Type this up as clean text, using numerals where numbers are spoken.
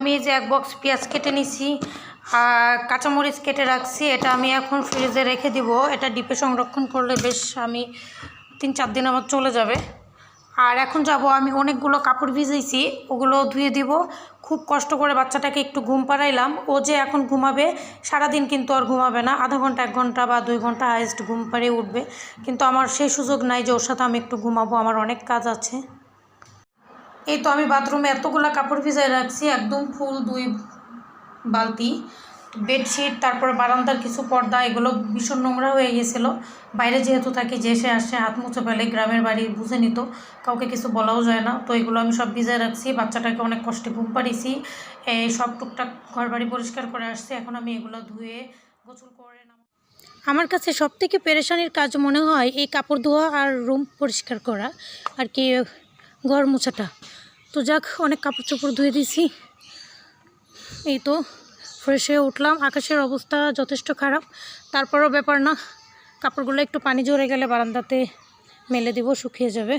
আমি এই যে এক বক্স পেঁয়াজ কেটে নিছি আর কাঁচামরিচ কেটে রাখছি। এটা আমি এখন ফ্রিজে রেখে দিব। এটা ডিপে সংরক্ষণ করলে বেশ আমি 3-4 দিন আমার চলে যাবে। আর এখন যাব আমি অনেকগুলো কাপড় ভিজাইছি, ওগুলো ধুয়ে দিব। খুব কষ্ট করে বাচ্চাটাকে একটু ঘুম পাড়াইলাম। ও যে এখন ঘুমাবে, সারাদিন কিন্তু আর ঘুমাবে না, আধা ঘন্টা 1 ঘন্টা বা 2 ঘন্টা হাইস্ট ঘুম পাড়িয়ে উঠবে। কিন্তু আমার সেই সুযোগ নাই যে ওর সাথে আমি একটু ঘুমাবো, আমার অনেক কাজ আছে। এই তো আমি বাথরুমে এতগুলো কাপড় ভিজাই রাখছি, একদম ফুল 2 বালতি। বেডশিট, তারপরে বারান্দার কিছু পর্দা, এগুলো ভীষণ নোংরা হয়ে গেছিলো। বাইরে যেহেতু থাকি, যে সে আসে হাত মুছে ফেলে, গ্রামের বাড়ি বুঝে নিত, কাউকে কিছু বলাও যায় না। তো এগুলো আমি সব ভিজায় রাখছি। বাচ্চাটাকে অনেক কষ্টে ঘুম পাড়িয়েছি, এই সব টুকটাক ঘর বাড়ি পরিষ্কার করে আসছি। এখন আমি এগুলো ধুয়ে গোসল করে আমার কাছে সবথেকে পেরেশানির কাজ মনে হয় এই কাপড় ধোয়া আর রুম পরিষ্কার করা, আর কি ঘর মোছাটা। তো যাক, অনেক কাপড় চোপড় ধুয়ে দিয়েছি। এই তো ফ্রেশ হয়ে উঠলাম। আকাশের অবস্থা যথেষ্ট খারাপ, তারপরও ব্যাপার না, কাপড়গুলো একটু পানি ঝরে গেলে বারান্দাতে মেলে দিব, শুকিয়ে যাবে।